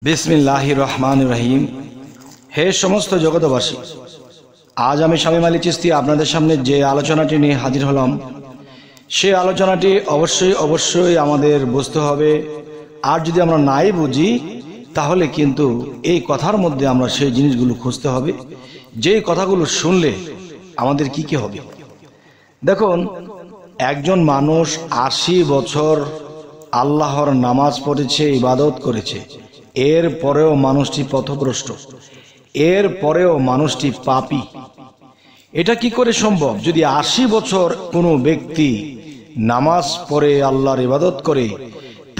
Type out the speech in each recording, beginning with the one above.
বিসমিল্লাহির রহমানির রহিম। হে সমস্ত জগতবাসী, আজ আমি শামীম আলী চিশতি আপনাদের সামনে যে আলোচনাটি নিয়ে হাজির হলাম, সেই আলোচনাটি অবশ্যই আমাদের বুঝতে হবে। আর যদি আমরা নাই বুঝি তাহলে কিন্তু এই কথার মধ্যে আমরা সেই জিনিসগুলো খুঁজতে হবে, যেই কথাগুলো শুনলে আমাদের কি হবে। দেখুন, একজন মানুষ ৮০ বছর আল্লাহর নামাজ পড়েছে, ইবাদত করেছে, এর পরেও মানুষটি পথভ্রষ্ট, এর পরেও মানুষটি পাপী। এটা কি করে সম্ভব? যদি ৮০ বছর কোনো ব্যক্তি নামাজ পড়ে, আল্লাহর ইবাদত করে,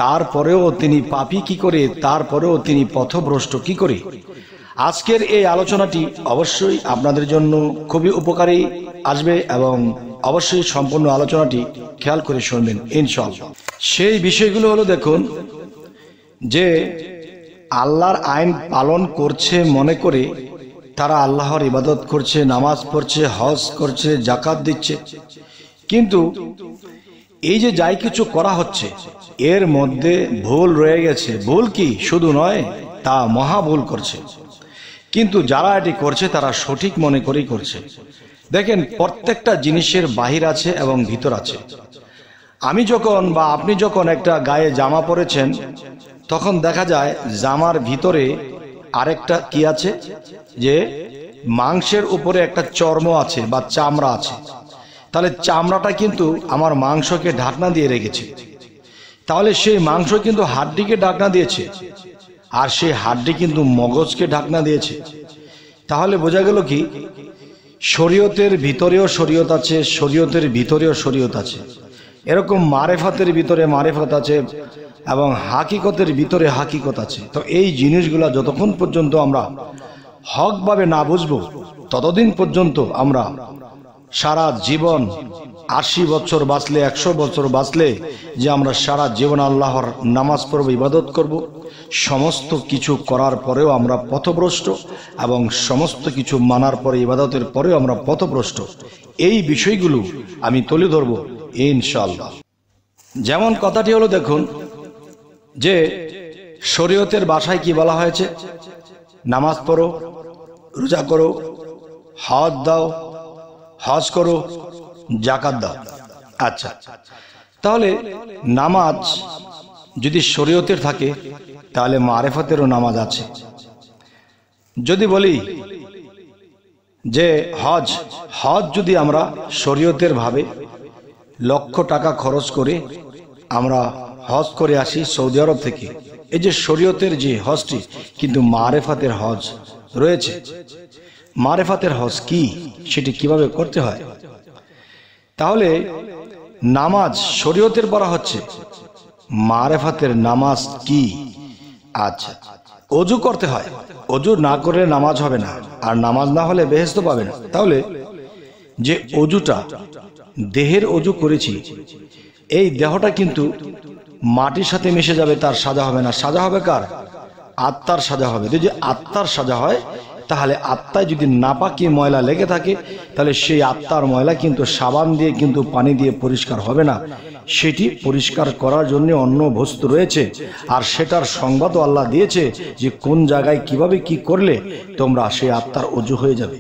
তারপরেও তিনি পাপী কি করে, তারপরেও তিনি পথভ্রষ্ট কি করে? আজকের এই আলোচনাটি অবশ্যই আপনাদের জন্য খুবই উপকারী আসবে এবং অবশ্যই সম্পূর্ণ আলোচনাটি খেয়াল করে শুনবেন ইনশাআল্লাহ। সেই বিষয়গুলো হলো, দেখুন, যে আল্লাহর আইন পালন করছে মনে করে তারা আল্লাহর ইবাদত করছে, নামাজ পড়ছে, হজ করছে, জাকাত দিচ্ছে, কিন্তু এই যে যাই কিছু করা হচ্ছে এর মধ্যে ভুল রয়ে গেছে। ভুল কি শুধু নয়, তা মহা ভুল করছে। কিন্তু যারা এটি করছে তারা সঠিক মনে করেই করছে। দেখেন, প্রত্যেকটা জিনিসের বাহির আছে এবং ভিতর আছে। আমি যখন বা আপনি যখন একটা গায়ে জামা পরেছেন, তখন দেখা যায় জামার ভিতরে আরেকটা কি আছে, যে মাংসের উপরে একটা চর্ম আছে বা চামড়া আছে। তাহলে চামড়াটা কিন্তু আমার মাংসকে ঢাকনা দিয়ে রেখেছে, তাহলে সেই মাংস কিন্তু হাড্ডিকে ঢাকনা দিয়েছে, আর সেই হাড্ডি কিন্তু মগজকে ঢাকনা দিয়েছে। তাহলে বোঝা গেল কি, শরীয়তের ভিতরেও শরীয়ত আছে, শরীয়তের ভিতরেও শরীয়ত আছে। এরকম মারেফাতের ভিতরে মারেফত আছে এবং হাকিকতের ভিতরে হাকিকত আছে। তো এই জিনিসগুলা যতক্ষণ পর্যন্ত আমরা হকভাবে না বুঝবো, ততদিন পর্যন্ত আমরা সারা জীবন ৮০ বছর বাঁচলে, ১০০ বছর বাঁচলে, যে আমরা সারা জীবন আল্লাহর নামাজ পড়ব, ইবাদত করব, সমস্ত কিছু করার পরেও আমরা পথভ্রষ্ট এবং সমস্ত কিছু মানার পরে, ইবাদতের পরেও আমরা পথভ্রষ্ট। এই বিষয়গুলো আমি তুলে ধরব ইনশাআল্লাহ। যেমন কথাটি হলো, দেখুন, যে শরীয়তের ভাষায় কি বলা হয়েছে? নামাজ পড়ো, রোজা করো, হজ দাও, হজ করো, জাকাত দাও। আচ্ছা, তাহলে নামাজ যদি শরীয়তের থাকে তাহলে মারেফতেরও নামাজ আছে। যদি বলি যে হজ যদি আমরা শরীয়তের ভাবে লক্ষ টাকা খরচ করে আমরা হজ করে আসি সৌদি আরব থেকে, এই যে শরীয়তের যে হজটি, কিন্তু মারেফাতের হজ রয়েছে। মারেফাতের হজ কি, সেটি কিভাবে করতে হয়? তাহলে নামাজ শরীয়তের বলা হচ্ছে, মারেফাতের নামাজ কি? আচ্ছা, অজু করতে হয়, অজু না করলে নামাজ হবে না, আর নামাজ না হলে বেহেশত পাবে না। তাহলে যে অজুটা দেহের অজু করেছি, এই দেহটা কিন্তু মাটির সাথে মিশে যাবে, তার সাজা হবে না। সাজা হবে কার? আত্মার সাজা হবে। যদি আত্মার সাজা হয়, তাহলে আত্মায় যদি নাপাকি ময়লা লেগে থাকে, তাহলে সেই আত্মার ময়লা কিন্তু সাবান দিয়ে, কিন্তু পানি দিয়ে পরিষ্কার হবে না। সেটি পরিষ্কার করার জন্য অন্য বস্তু রয়েছে, আর সেটার সংবাদও আল্লাহ দিয়েছে যে কোন জায়গায় কিভাবে কি করলে তোমরা সেই আত্মার অজু হয়ে যাবে।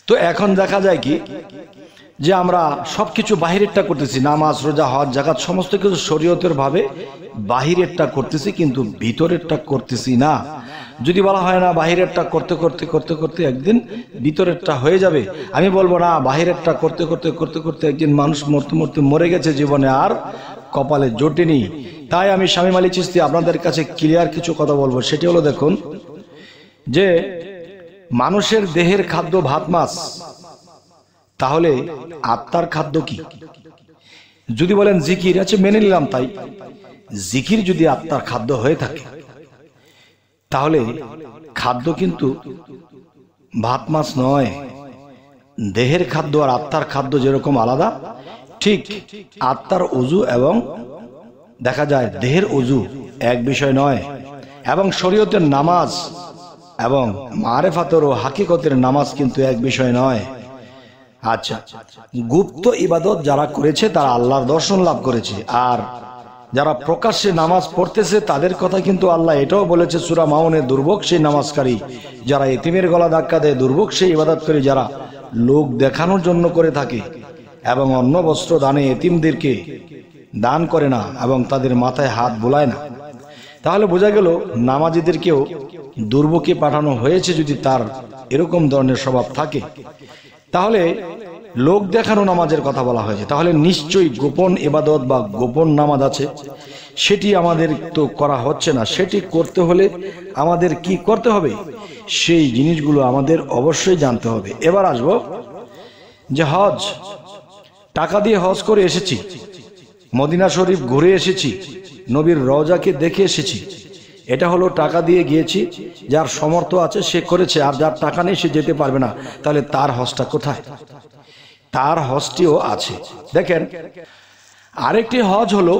তো এখন দেখা যায় কি, যে আমরা সবকিছু বাহিরেরটা করতেছি, নামাজ, রোজা, হজ, জাকাত, সমস্ত কিছু শরীয়তের ভাবে বাহিরেরটা করতেছি, কিন্তু ভিতরেরটা করতেছি না। যদি বলা হয় না বাহিরেরটা করতে করতে করতে করতে একদিন ভিতরেরটা হয়ে যাবে, আমি বলবো না, বাহিরেরটা করতে করতে করতে করতে একদিন মানুষ মরতে মরতে মরে গেছে, জীবনে আর কপালে জোটেনি। তাই আমি শামীম আলী চিশতি আপনাদের কাছে ক্লিয়ার কিছু কথা বলবো। সেটি হলো, দেখুন, যে মানুষের দেহের খাদ্য ভাত মাছ, তাহলে আত্মার খাদ্য কি? যদি বলেন জিকির, আছে, মেনে নিলাম। তাই জিকির যদি আত্মার খাদ্য হয়ে থাকে, তাহলে খাদ্য কিন্তু ভাত মাছ নয়। দেহের খাদ্য আর আত্মার খাদ্য যেরকম আলাদা, ঠিক আত্মার অজু এবং দেখা যায় দেহের অজু এক বিষয় নয়। এবং শরীয়তের নামাজ এবং মারেফাতের ও হাকিকতের নামাজ কিন্তু এক বিষয় নয়। আচ্ছা, গুপ্ত ইবাদত যারা করেছে তারা আল্লাহর দর্শন লাভ করেছে, আর যারা প্রকাশ্যে নামাজ পড়তেছে তাদের কথা কিন্তু আল্লাহ এটাও বলেছে সূরা মাউনে, দুর্ভোগ সেই নামাজকারী যারা এতিমের গলা ধাক্কা দেয়, দুর্ভোগ সেই ইবাদতকারী যারা লোক দেখানোর জন্য করে থাকে এবং অন্ন বস্ত্র দানে এতিমদেরকে দান করে না এবং তাদের মাথায় হাত বোলায় না। তাহলে বোঝা গেল নামাজীদেরকেও দুর্ভোগে পাঠানো হয়েছে। যদি তার এরকম ধরনের স্বভাব থাকে তাহলে লোক দেখানো নামাজের কথা বলা হয়েছে, তাহলে নিশ্চয়ই গোপন ইবাদত বা গোপন নামাজ আছে, সেটি আমাদের তো করা হচ্ছে না। সেটি করতে হলে আমাদের কি করতে হবে, সেই জিনিসগুলো আমাদের অবশ্যই জানতে হবে। এবার আসব যে হজ, টাকা দিয়ে হজ করে এসেছি, মদিনা শরীফ ঘুরে এসেছি, নবীর রওজাকে দেখে এসেছি, এটা হলো টাকা দিয়ে গিয়েছি। যার সামর্থ্য আছে সে করেছে, আর যার টাকা নেই সে যেতে পারবে না, তাহলে তার হজটা কোথায়? তার হজটিও আছে। দেখেন, আরেকটি হজ হলো,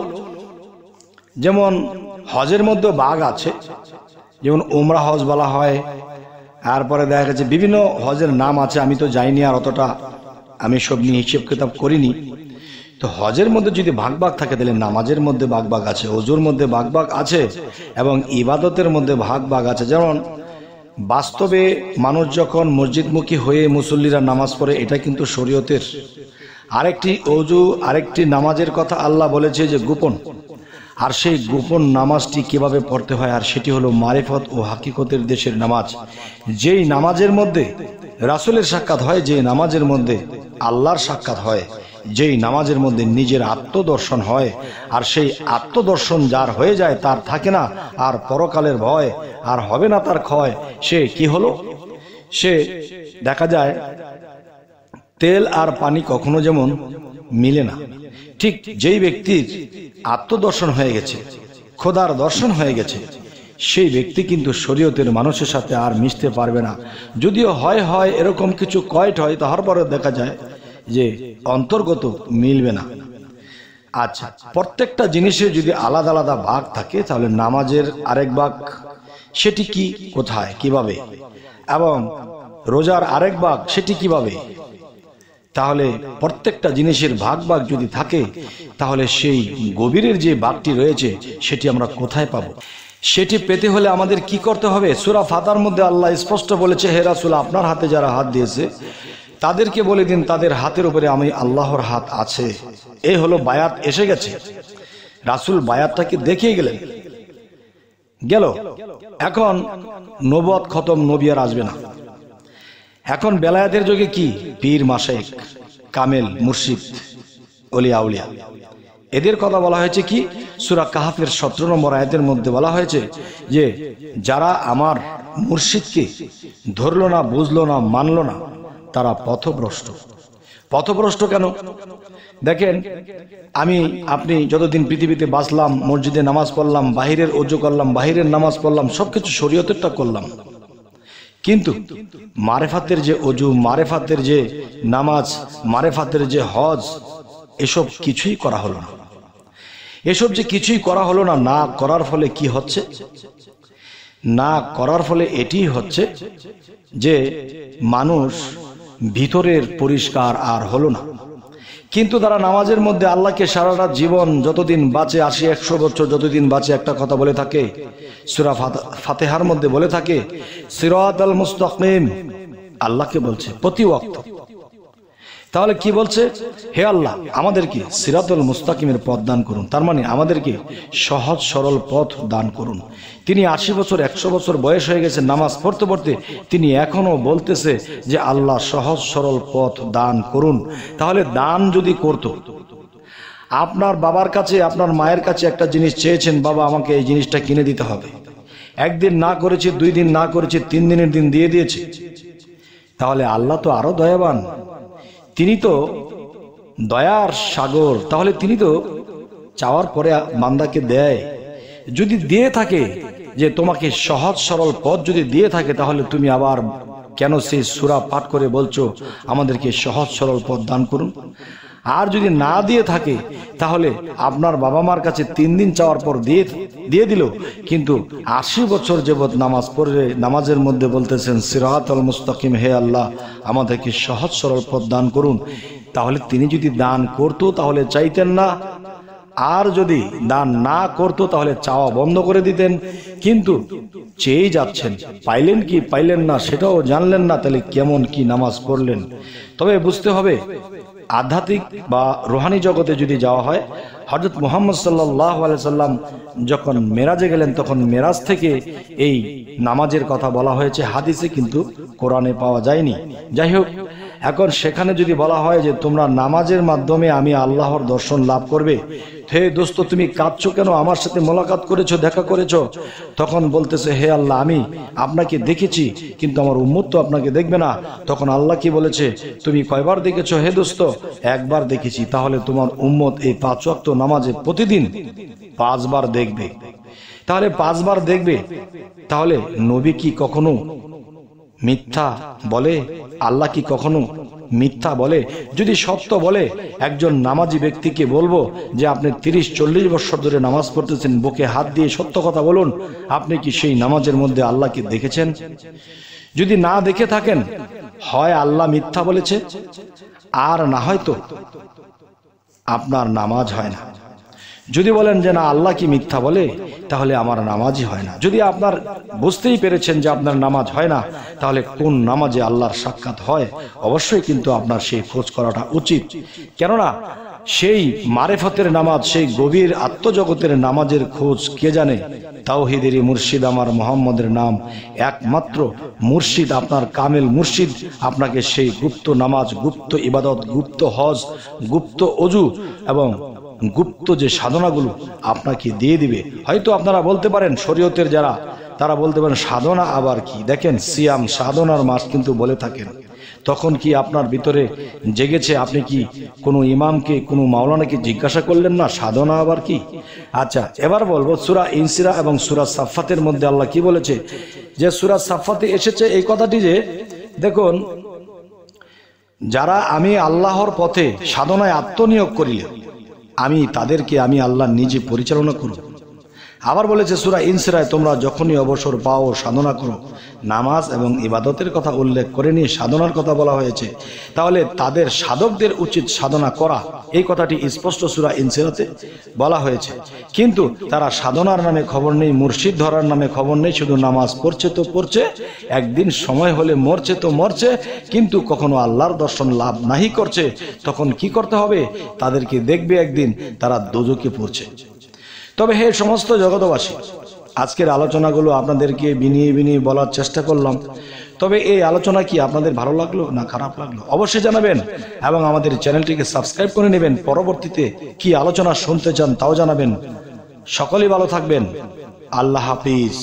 যেমন হজের মধ্যে ভাগ আছে, যেমন উমরা হজ বলা হয়, তারপরে দেখা গেছে বিভিন্ন হজের নাম আছে, আমি তো যাইনি আর অতটা আমি সব নিয়ে হিসেব কিতাব করিনি। তো হজের মধ্যে যদি ভাগ ভাগ থাকে তাহলে নামাজের মধ্যে ভাগ ভাগ আছে, ওজুর মধ্যে ভাগ ভাগ আছে এবং ইবাদতের মধ্যে ভাগ ভাগ আছে। যেমন বাস্তবে মানুষ যখন মসজিদমুখী হয়ে মুসল্লিরা নামাজ পড়ে, এটা কিন্তু শরীয়তের। আরেকটি ওজু, আরেকটি নামাজের কথা আল্লাহ বলেছে যে গোপন, আর সেই গোপন নামাজটি কিভাবে পড়তে হয়, আর সেটি হলো মারিফত ও হাকিকতের দেশের নামাজ। যেই নামাজের মধ্যে রাসূলের সাক্ষাৎ হয়, যেই নামাজের মধ্যে আল্লাহর সাক্ষাৎ হয়, যেই নামাজের মধ্যে নিজের আত্মদর্শন হয়, আর সেই আত্মদর্শন যার হয়ে যায় তার থাকে না আর পরকালের ভয়, আর হবে না তার ক্ষয়। সে কি হলো, সে দেখা যায় তেল আর পানি কখনো যেমন মিলে না, ঠিক যেই ব্যক্তির আত্মদর্শন হয়ে গেছে, খোদার দর্শন হয়ে গেছে, সেই ব্যক্তি কিন্তু শরীয়তের মানুষের সাথে আর মিশতে পারবে না। যদিও হয় এরকম কিছু কয়েট হয়, তারপরে দেখা যায় যে অন্তর্গত মিলবে না। আচ্ছা, প্রত্যেকটা জিনিসের যদি আলাদা আলাদা ভাগ থাকে, তাহলে নামাজের আরেক ভাগ সেটি কি, কোথায়, কিভাবে, এবং রোজার আরেক ভাগ সেটি কিভাবে, তাহলে প্রত্যেকটা জিনিসের ভাগ ভাগ যদি থাকে, তাহলে সেই গভীরের যে ভাগটি রয়েছে সেটি আমরা কোথায় পাবো? সেটি পেতে হলে আমাদের কি করতে হবে? সূরা ফাতার মধ্যে আল্লাহ স্পষ্ট বলেছে, হে রাসূল, আপনার হাতে যারা হাত দিয়েছে তাদেরকে বলে দিন তাদের হাতের উপরে আমি আল্লাহর হাত আছে। এই হলো বায়াত এসে গেছে। রাসূল বায়াতটাকে দেখিয়ে গেলেন, গেল। এখন নবুয়ত খতম, নবী আর আসবে না। এখন বেলায়েতের যুগে কি, পীর, মাশায়েখ, কামেল, মুর্শিদ, ওলিয়া আউলিয়া, এদের কথা বলা হয়েছে কি সূরা কাহফের 17 নম্বর আয়াতের মধ্যে বলা হয়েছে যে যারা আমার মুর্শিদকে ধরলো না, বুঝলো না, মানলো না, তারা পথভ্রষ্ট। পথভ্রষ্ট কেন? দেখেন, আপনি যতদিন পৃথিবীতে বাঁচলাম, মসজিদে নামাজ পড়লাম, বাহিরের ওযু করলাম, বাহিরের নামাজ পড়লাম, সবকিছু শরীয়তেরটা করলাম, কিন্তু মারেফাতের যে ওযু, মারেফাতের যে নামাজ, মারেফাতের যে হজ, এসব কিছুই করা হলো না। এসব যে কিছুই করা হলো না, না করার ফলে কি হচ্ছে? না করার ফলে এটি হচ্ছে যে মানুষ ভিতরের পরিষ্কার আর হলো না। কিন্তু তারা নামাজের মধ্যে আল্লাহকে সারাটা জীবন, যতদিন বাঁচে, 80-100 বছর যতদিন বাঁচে, একটা কথা বলে থাকে, সূরা ফাতিহার মধ্যে বলে থাকে সিরাতাল মুস্তাকিম, আল্লাহকে বলছে প্রতি ওয়াক্ত। তাহলে কি বলছে? হে আল্লাহ, আমাদেরকে সিরাতুল মুস্তাকিমের পথ দান করুন, তার মানে আমাদেরকে সহজ সরল পথ দান করুন। তিনি 80 বছর 100 বছর বয়স হয়ে গেছে, নামাজ পড়তে পড়তে তিনি এখনো বলতেছে যে আল্লাহ সহজ সরল পথ দান করুন। তাহলে দান যদি করত, আপনার বাবার কাছে, আপনার মায়ের কাছে একটা জিনিস চেয়েছেন, বাবা আমাকে এই জিনিসটা কিনে দিতে হবে, একদিন না করেছে, 2 দিন না করেছে, 3 দিনের দিন দিয়ে দিয়েছে, তাহলে আল্লাহ তো আরো দয়াবান, তিনি তো দয়ার সাগর, তাহলে তিনি তো চাওয়ার পরে বান্দাকে দেয়। যদি দিয়ে থাকে যে তোমাকে সহজ সরল পথ যদি দিয়ে থাকে, তাহলে তুমি আবার কেন সেই সূরা পাঠ করে বলছো আমাদেরকে সহজ সরল পথ দান করুন? আর যদি না দিয়ে থাকে, তাহলে আপনার বাবা মার কাছে 3 দিন চাওয়ার পর দিয়ে দিল, কিন্তু 80 বছর যাবত নামাজ পড়ে নামাজের মধ্যে বলতেছেন সিরাতাল মুস্তাকিম, হে আল্লাহ আমাদেরকে সহজ সরল পথ দান করুন। তাহলে তিনি যদি দান করতো, তাহলে চাইতেন না আর যদি দান না করতো তাহলে চাওয়া বন্ধ করে দিতেন, কিন্তু চেয়েই যাচ্ছেন, পাইলেন কি পাইলেন না সেটাও জানলেন না, তাহলে কেমন কি নামাজ পড়লেন। তবে বুঝতে হবে, আধ্যাত্মিক বা রুহানি জগতে যদি যাওয়া হয়, হযরত মুহাম্মদ সাল্লাল্লাহু আলাইহি সাল্লাম যখন মেরাজে গেলেন তখন মেরাজ থেকে এই নামাজের কথা বলা হয়েছে হাদিসে, কিন্তু কোরআনে পাওয়া যায়নি। যাই হোক, এখন সেখানে যদি বলা হয় যে তোমরা নামাজের মাধ্যমে আমি আল্লাহর দর্শন লাভ করবে, হে দোস্ত তুমি কাঁদছো কেন, আমার সাথে মোলাকাত করেছো, দেখা করেছো, তখন বলতেছে হে আল্লাহ আমি আপনাকে দেখেছি কিন্তু আমার উম্মত তো আপনাকে দেখবে না। তখন আল্লাহ কি বলেছে, তুমি কয়বার দেখেছো হে দোস্ত, একবার দেখেছি, তাহলে তোমার উম্মত এই 5 ওয়াক্ত নামাজে প্রতিদিন 5 বার দেখবে। তাহলে 5 বার দেখবে, তাহলে নবী কি কখনো মিথ্যা বলে? আল্লাহ কি কখনো মিথ্যা বলে? যদি সত্য বলে, একজন নামাজি ব্যক্তিকে বলবো যে আপনি 30-40 বছর ধরে নামাজ পড়তেছেন, বুকে হাত দিয়ে সত্য কথা বলুন, আপনি কি সেই নামাজের মধ্যে আল্লাহকে দেখেছেন? যদি না দেখে থাকেন, হয় আল্লাহ মিথ্যা বলেছে, আর না হয়তো আপনার নামাজ হয় না। যদি বলেন যে না আল্লাহ কি মিথ্যা বলে, তাহলে আমার নামাজই হয় না। যদি আপনার বুঝতেই পেরেছেন যে আপনার নামাজ হয় না, তাহলে কোন নামাজে আল্লাহর সাক্ষাৎ হয়, অবশ্যই কিন্তু আপনার সেই খোঁজ করাটা উচিত। কেননা সেই মারেফতের নামাজ, সেই গভীর আত্মজগতের নামাজের খোঁজ কে জানে? তাওহীদেরই মুর্শিদ আমার মোহাম্মদের নাম, একমাত্র মুর্শিদ, আপনার কামেল মুর্শিদ আপনাকে সেই গুপ্ত নামাজ, গুপ্ত ইবাদত, গুপ্ত হজ, গুপ্ত অজু এবং গুপ্ত যে সাধনাগুলো আপনাকে দিয়ে দিবে। হয়তো আপনারা বলতে পারেন শরীয়তের যারা, তারা বলতে পারেন সাধনা আবার কি? দেখেন, সিয়াম সাধনার মাস কিন্তু বলে থাকেন। তখন কি আপনার ভিতরে জেগেছে? আপনি কি কোনো ইমামকে, কোনো মাওলানাকে জিজ্ঞাসা করলেন না সাধনা আবার কি? আচ্ছা, এবার বলবো সূরা ইনসিরা এবং সূরা সাফফাতের মধ্যে আল্লাহ কি বলেছে, যে সূরা সাফফাতে এসেছে এই কথাটি যে দেখুন, যারা আমি আল্লাহর পথে সাধনায় আত্মনিয়োগ করিলে আমি তাদেরকে আমি আল্লাহ নিজে পরিচালনা করব। আবার বলেছে সূরা ইনসিরায়, তোমরা যখনই অবসর পাও সাধনা করো। নামাজ এবং ইবাদতের কথা উল্লেখ করে নিয়ে সাধনার কথা বলা হয়েছে। তাহলে তাদের সাধকদের উচিত সাধনা করা, এই কথাটি স্পষ্ট সূরা ইনসিরাতে বলা হয়েছে। কিন্তু তারা সাধনার নামে খবর নেই, মুর্শিদ ধরার নামে খবর নেই, শুধু নামাজ পড়ছে তো পড়ছে, একদিন সময় হলে মরছে তো মরছে, কিন্তু কখনো আল্লাহর দর্শন লাভ নাহি করছে। তখন কি করতে হবে? তাদেরকে দেখবে একদিন তারা দোজখে পড়ছে। তবে হে সমস্ত জগতবাসী, আজকের আলোচনাগুলো আপনাদেরকে বিনিয়ে বিনিয়ে বলার চেষ্টা করলাম। তবে এই আলোচনা কি আপনাদের ভালো লাগলো না খারাপ লাগলো অবশ্যই জানাবেন, এবং আমাদের চ্যানেলটিকে সাবস্ক্রাইব করে নেবেন। পরবর্তীতে কি আলোচনা শুনতে চান তাও জানাবেন। সকলেই ভালো থাকবেন। আল্লাহ হাফিজ।